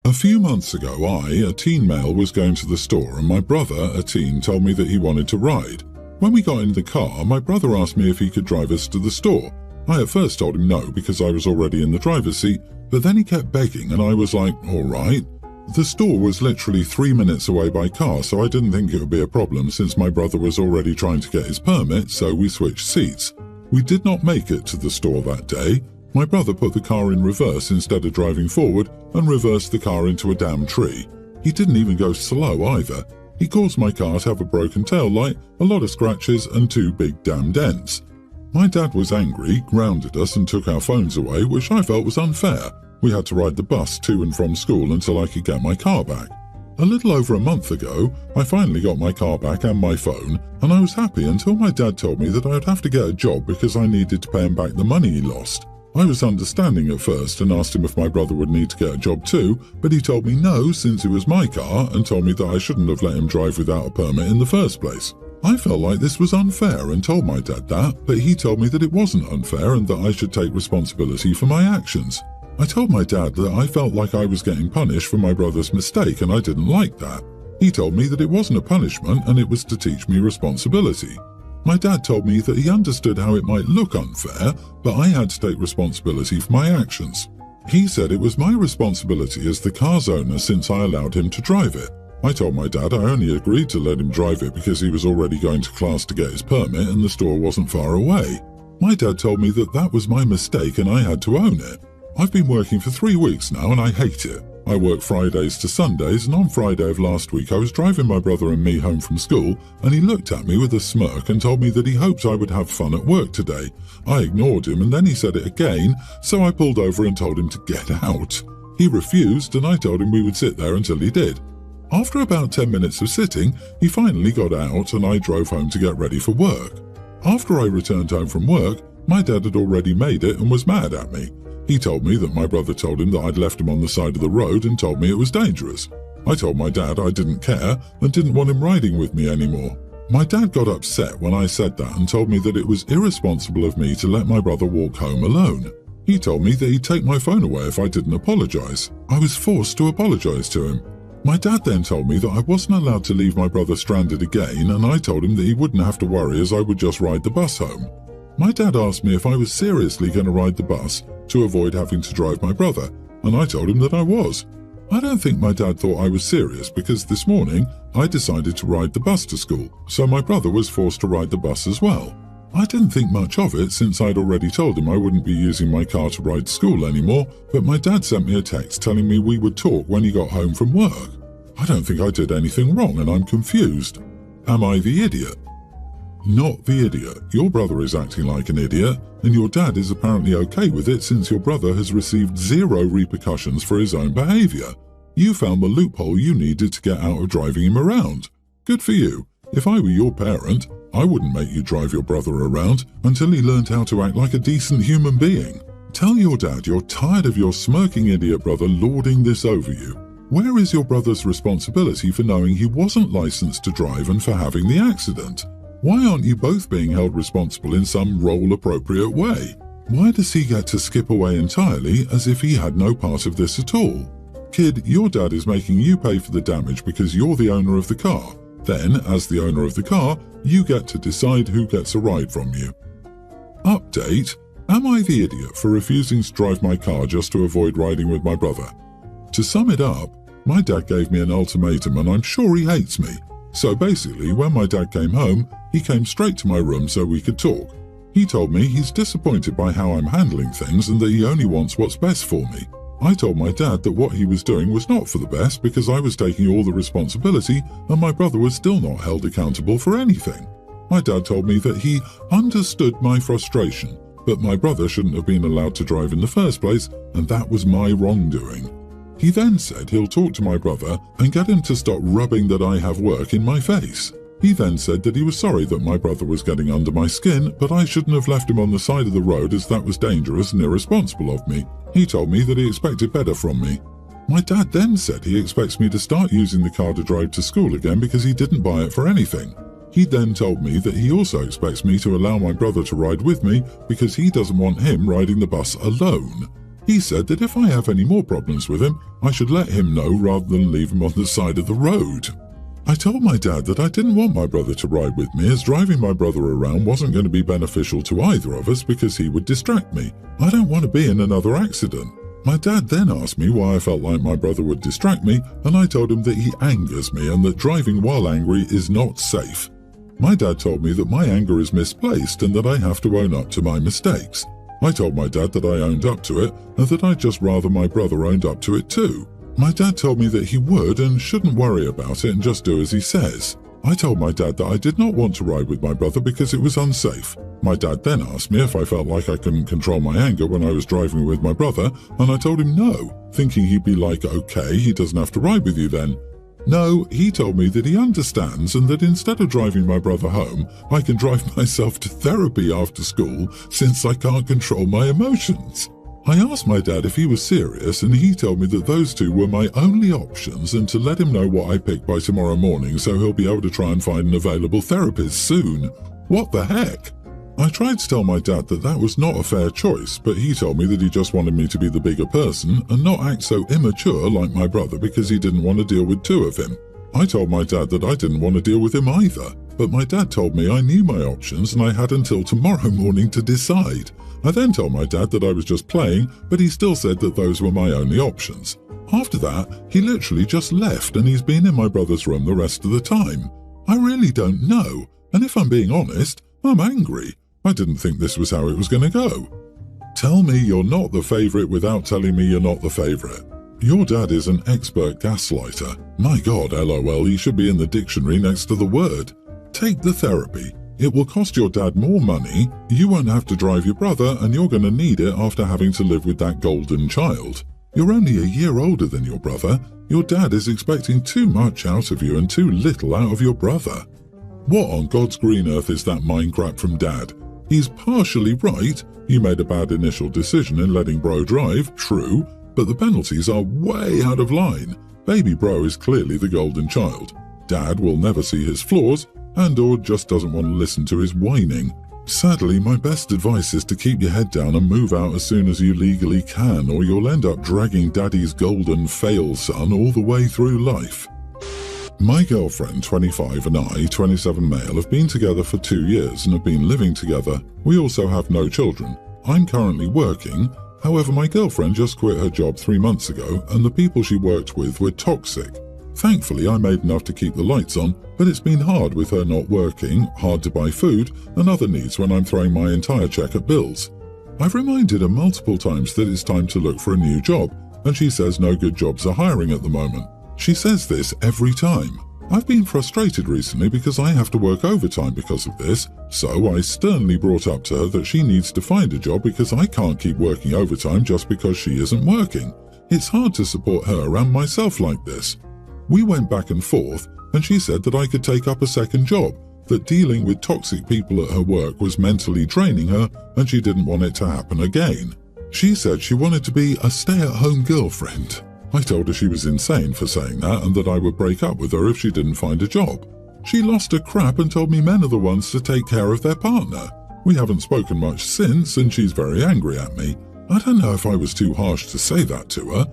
A few months ago, a teen male, was going to the store and my brother, a teen, told me that he wanted to ride. When we got in the car, my brother asked me if he could drive us to the store. I at first told him no because I was already in the driver's seat, but then he kept begging and I was like, all right. The store was literally 3 minutes away by car, so I didn't think it would be a problem since my brother was already trying to get his permit, so we switched seats. We did not make it to the store that day. My brother put the car in reverse instead of driving forward and reversed the car into a damn tree. He didn't even go slow either. He caused my car to have a broken tail light, a lot of scratches and 2 big damn dents. My dad was angry, grounded us and took our phones away, which I felt was unfair. We had to ride the bus to and from school until I could get my car back. A little over a month ago, I finally got my car back and my phone, and I was happy until my dad told me that I would have to get a job because I needed to pay him back the money he lost. I was understanding at first and asked him if my brother would need to get a job too, but he told me no since it was my car and told me that I shouldn't have let him drive without a permit in the first place. I felt like this was unfair and told my dad that, but he told me that it wasn't unfair and that I should take responsibility for my actions. I told my dad that I felt like I was getting punished for my brother's mistake and I didn't like that. He told me that it wasn't a punishment and it was to teach me responsibility. My dad told me that he understood how it might look unfair, but I had to take responsibility for my actions. He said it was my responsibility as the car's owner since I allowed him to drive it. I told my dad I only agreed to let him drive it because he was already going to class to get his permit and the store wasn't far away. My dad told me that that was my mistake and I had to own it. I've been working for 3 weeks now and I hate it. I work Fridays to Sundays, and on Friday of last week I was driving my brother and me home from school and he looked at me with a smirk and told me that he hoped I would have fun at work today. I ignored him and then he said it again, so I pulled over and told him to get out. He refused and I told him we would sit there until he did. After about 10 minutes of sitting, he finally got out and I drove home to get ready for work. After I returned home from work, my dad had already made it and was mad at me. He told me that my brother told him that I'd left him on the side of the road and told me it was dangerous. I told my dad I didn't care and didn't want him riding with me anymore. My dad got upset when I said that and told me that it was irresponsible of me to let my brother walk home alone. He told me that he'd take my phone away if I didn't apologize. I was forced to apologize to him. My dad then told me that I wasn't allowed to leave my brother stranded again, and I told him that he wouldn't have to worry as I would just ride the bus home. My dad asked me if I was seriously going to ride the bus to avoid having to drive my brother, and I told him that I was. I don't think my dad thought I was serious because this morning I decided to ride the bus to school, so my brother was forced to ride the bus as well. I didn't think much of it since I'd already told him I wouldn't be using my car to ride to school anymore, but my dad sent me a text telling me we would talk when he got home from work. I don't think I did anything wrong and I'm confused. Am I the idiot? Not the idiot. Your brother is acting like an idiot, and your dad is apparently okay with it since your brother has received 0 repercussions for his own behavior. You found the loophole you needed to get out of driving him around. Good for you. If I were your parent, I wouldn't make you drive your brother around until he learned how to act like a decent human being. Tell your dad you're tired of your smirking idiot brother lording this over you. Where is your brother's responsibility for knowing he wasn't licensed to drive and for having the accident? Why aren't you both being held responsible in some role-appropriate way? Why does he get to skip away entirely as if he had no part of this at all? Kid, your dad is making you pay for the damage because you're the owner of the car. Then, as the owner of the car, you get to decide who gets a ride from you. Update: am I the idiot for refusing to drive my car just to avoid riding with my brother? To sum it up, my dad gave me an ultimatum and I'm sure he hates me. So basically, when my dad came home, he came straight to my room so we could talk. He told me he's disappointed by how I'm handling things and that he only wants what's best for me. I told my dad that what he was doing was not for the best because I was taking all the responsibility and my brother was still not held accountable for anything. My dad told me that he understood my frustration, but my brother shouldn't have been allowed to drive in the first place and that was my wrongdoing. He then said he'll talk to my brother and get him to stop rubbing that I have work in my face. He then said that he was sorry that my brother was getting under my skin, but I shouldn't have left him on the side of the road as that was dangerous and irresponsible of me. He told me that he expected better from me. My dad then said he expects me to start using the car to drive to school again because he didn't buy it for anything. He then told me that he also expects me to allow my brother to ride with me because he doesn't want him riding the bus alone. He said that if I have any more problems with him, I should let him know rather than leave him on the side of the road. I told my dad that I didn't want my brother to ride with me, as driving my brother around wasn't going to be beneficial to either of us because he would distract me. I don't want to be in another accident. My dad then asked me why I felt like my brother would distract me, and I told him that he angers me and that driving while angry is not safe. My dad told me that my anger is misplaced and that I have to own up to my mistakes. I told my dad that I owned up to it and that I'd just rather my brother owned up to it too. My dad told me that he would and shouldn't worry about it and just do as he says. I told my dad that I did not want to ride with my brother because it was unsafe. My dad then asked me if I felt like I couldn't control my anger when I was driving with my brother, and I told him no, thinking he'd be like, okay, he doesn't have to ride with you then. No, he told me that he understands and that instead of driving my brother home, I can drive myself to therapy after school since I can't control my emotions. I asked my dad if he was serious, and he told me that those two were my only options and to let him know what I pick by tomorrow morning so he'll be able to try and find an available therapist soon. What the heck? I tried to tell my dad that that was not a fair choice, but he told me that he just wanted me to be the bigger person and not act so immature like my brother because he didn't want to deal with two of him. I told my dad that I didn't want to deal with him either, but my dad told me I knew my options and I had until tomorrow morning to decide. I then told my dad that I was just playing, but he still said that those were my only options. After that, he literally just left and he's been in my brother's room the rest of the time. I really don't know, and if I'm being honest, I'm angry. I didn't think this was how it was going to go. Tell me you're not the favourite without telling me you're not the favourite. Your dad is an expert gaslighter. My God, LOL, he should be in the dictionary next to the word. Take the therapy. It will cost your dad more money, you won't have to drive your brother, and you're going to need it after having to live with that golden child. You're only a year older than your brother. Your dad is expecting too much out of you and too little out of your brother. What on God's green earth is that mind crap from dad? He's partially right. You made a bad initial decision in letting bro drive, true, but the penalties are way out of line. Baby bro is clearly the golden child. Dad will never see his flaws, and/or just doesn't want to listen to his whining. Sadly, my best advice is to keep your head down and move out as soon as you legally can, or you'll end up dragging daddy's golden fail son all the way through life. My girlfriend, 25, and I, 27 male, have been together for 2 years and have been living together. We also have no children. I'm currently working. However, my girlfriend just quit her job 3 months ago, and the people she worked with were toxic. Thankfully, I made enough to keep the lights on, but it's been hard with her not working, hard to buy food, and other needs when I'm throwing my entire check at bills. I've reminded her multiple times that it's time to look for a new job, and she says no good jobs are hiring at the moment. She says this every time. I've been frustrated recently because I have to work overtime because of this, so I sternly brought up to her that she needs to find a job because I can't keep working overtime just because she isn't working. It's hard to support her and myself like this. We went back and forth, and she said that I could take up a second job, that dealing with toxic people at her work was mentally draining her and she didn't want it to happen again. She said she wanted to be a stay-at-home girlfriend. I told her she was insane for saying that and that I would break up with her if she didn't find a job. She lost her crap and told me men are the ones to take care of their partner. We haven't spoken much since and she's very angry at me. I don't know if I was too harsh to say that to her.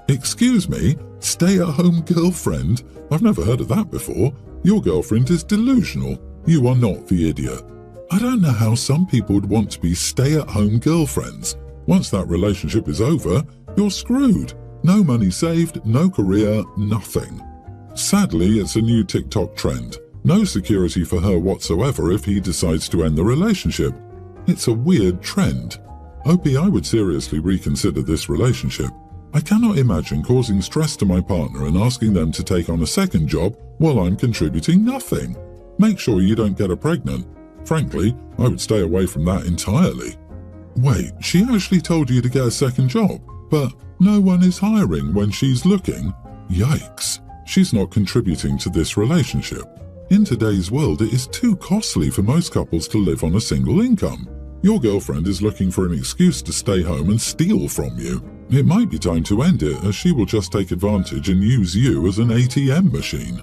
Excuse me, stay-at-home girlfriend? I've never heard of that before. Your girlfriend is delusional. You are not the idiot. I don't know how some people would want to be stay-at-home girlfriends. Once that relationship is over, you're screwed. No money saved, no career, nothing. Sadly, it's a new TikTok trend. No security for her whatsoever if he decides to end the relationship. It's a weird trend. OP, I would seriously reconsider this relationship. I cannot imagine causing stress to my partner and asking them to take on a second job while I'm contributing nothing. Make sure you don't get her pregnant. Frankly, I would stay away from that entirely. Wait, she actually told you to get a second job, but no one is hiring when she's looking? Yikes, she's not contributing to this relationship. In today's world, it is too costly for most couples to live on a single income. Your girlfriend is looking for an excuse to stay home and steal from you. It might be time to end it, as she will just take advantage and use you as an ATM machine.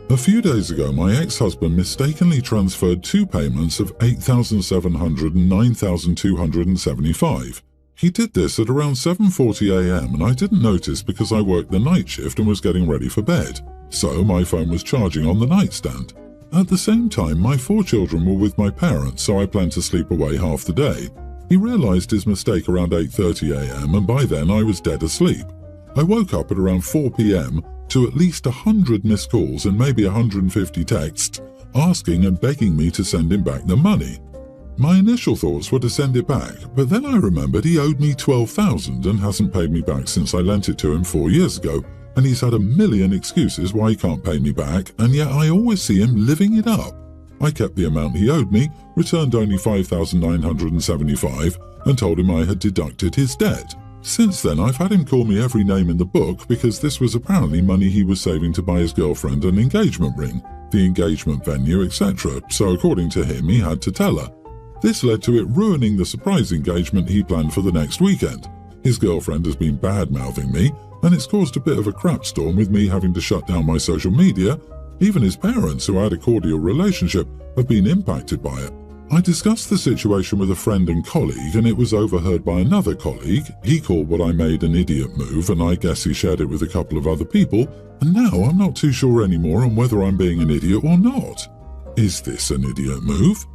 A few days ago, my ex-husband mistakenly transferred 2 payments of $8,700 and $9,275. He did this at around 7:40 a.m. and I didn't notice because I worked the night shift and was getting ready for bed. So my phone was charging on the nightstand. At the same time, my 4 children were with my parents, so I planned to sleep away half the day. He realized his mistake around 8:30 a.m. and by then I was dead asleep. I woke up at around 4 p.m. to at least 100 missed calls and maybe 150 texts asking and begging me to send him back the money. My initial thoughts were to send it back, but then I remembered he owed me $12,000 and hasn't paid me back since I lent it to him 4 years ago, and he's had a million excuses why he can't pay me back, and yet I always see him living it up. I kept the amount he owed me, returned only $5,975, and told him I had deducted his debt. Since then, I've had him call me every name in the book because this was apparently money he was saving to buy his girlfriend an engagement ring, the engagement venue, etc., so according to him, he had to tell her. This led to it ruining the surprise engagement he planned for the next weekend. His girlfriend has been bad-mouthing me, and it's caused a bit of a crap storm with me having to shut down my social media. Even his parents, who had a cordial relationship, have been impacted by it. I discussed the situation with a friend and colleague, and it was overheard by another colleague. He called what I made an idiot move, and I guess he shared it with a couple of other people, and now I'm not too sure anymore on whether I'm being an idiot or not. Is this an idiot move?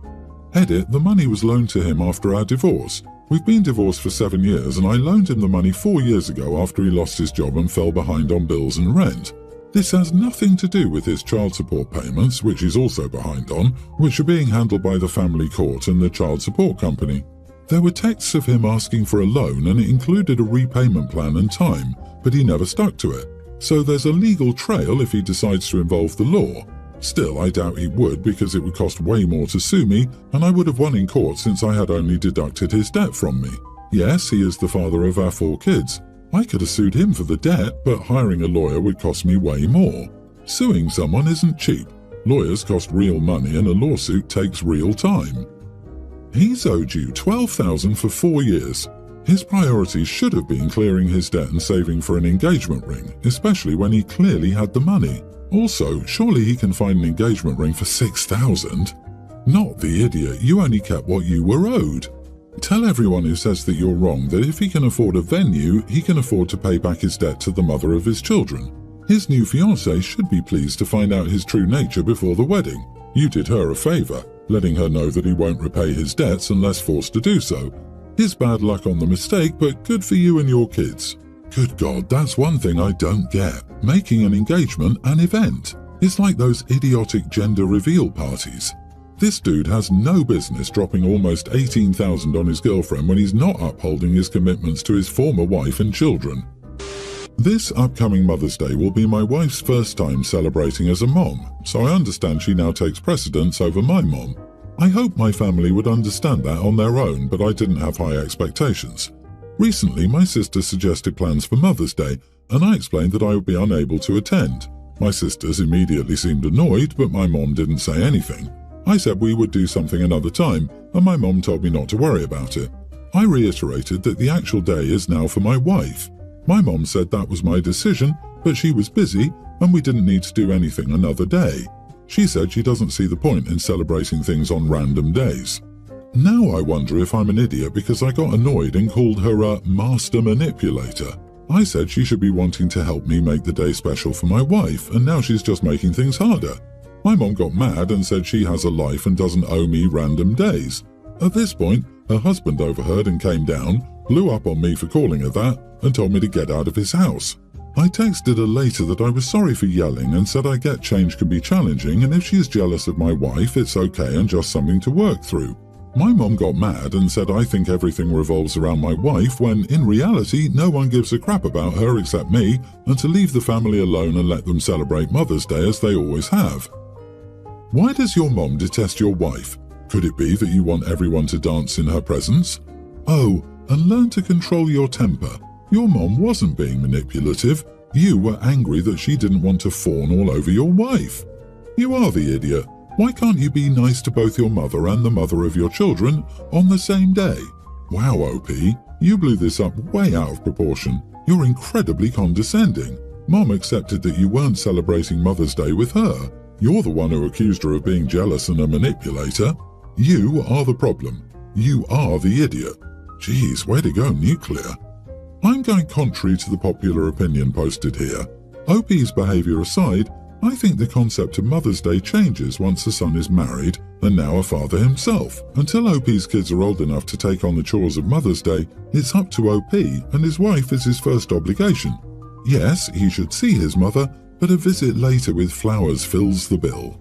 Edit, the money was loaned to him after our divorce. We've been divorced for 7 years and I loaned him the money 4 years ago after he lost his job and fell behind on bills and rent. This has nothing to do with his child support payments, which he's also behind on, which are being handled by the family court and the child support company. There were texts of him asking for a loan and it included a repayment plan and time, but he never stuck to it. So there's a legal trail if he decides to involve the law. Still, I doubt he would because it would cost way more to sue me and I would have won in court since I had only deducted his debt from me. Yes, he is the father of our 4 kids. I could have sued him for the debt, but hiring a lawyer would cost me way more. Suing someone isn't cheap. Lawyers cost real money and a lawsuit takes real time. He's owed you $12,000 for 4 years. His priorities should have been clearing his debt and saving for an engagement ring, especially when he clearly had the money. Also, surely he can find an engagement ring for $6,000. Not the idiot, you only kept what you were owed. Tell everyone who says that you're wrong that if he can afford a venue, he can afford to pay back his debt to the mother of his children. His new fiancée should be pleased to find out his true nature before the wedding. You did her a favour, letting her know that he won't repay his debts unless forced to do so. His bad luck on the mistake, but good for you and your kids. Good God, that's one thing I don't get. Making an engagement an event. It's like those idiotic gender reveal parties. This dude has no business dropping almost $18,000 on his girlfriend when he's not upholding his commitments to his former wife and children. This upcoming Mother's Day will be my wife's first time celebrating as a mom, so I understand she now takes precedence over my mom. I hope my family would understand that on their own, but I didn't have high expectations. Recently, my sister suggested plans for Mother's Day, and I explained that I would be unable to attend. My sisters immediately seemed annoyed, but my mom didn't say anything. I said we would do something another time, and my mom told me not to worry about it. I reiterated that the actual day is now for my wife. My mom said that was my decision, but she was busy, and we didn't need to do anything another day. She said she doesn't see the point in celebrating things on random days. Now I wonder if I'm an idiot because I got annoyed and called her a master manipulator. I said she should be wanting to help me make the day special for my wife, and now she's just making things harder. My mom got mad and said she has a life and doesn't owe me random days. At this point, her husband overheard and came down, blew up on me for calling her that, and told me to get out of his house. I texted her later that I was sorry for yelling and said I get change can be challenging and if she's jealous of my wife, it's okay and just something to work through. My mom got mad and said I think everything revolves around my wife when in reality no one gives a crap about her except me and to leave the family alone and let them celebrate Mother's Day as they always have. Why does your mom detest your wife? Could it be that you want everyone to dance in her presence? Oh, and learn to control your temper. Your mom wasn't being manipulative. You were angry that she didn't want to fawn all over your wife. You are the idiot. Why can't you be nice to both your mother and the mother of your children on the same day? Wow, OP, you blew this up way out of proportion. You're incredibly condescending. Mom accepted that you weren't celebrating Mother's Day with her. You're the one who accused her of being jealous and a manipulator. You are the problem. You are the idiot. Geez, way to go, nuclear. I'm going contrary to the popular opinion posted here. OP's behaviour aside, I think the concept of Mother's Day changes once the son is married and now a father himself. Until OP's kids are old enough to take on the chores of Mother's Day, it's up to OP, and his wife is his first obligation. Yes, he should see his mother, but a visit later with flowers fills the bill.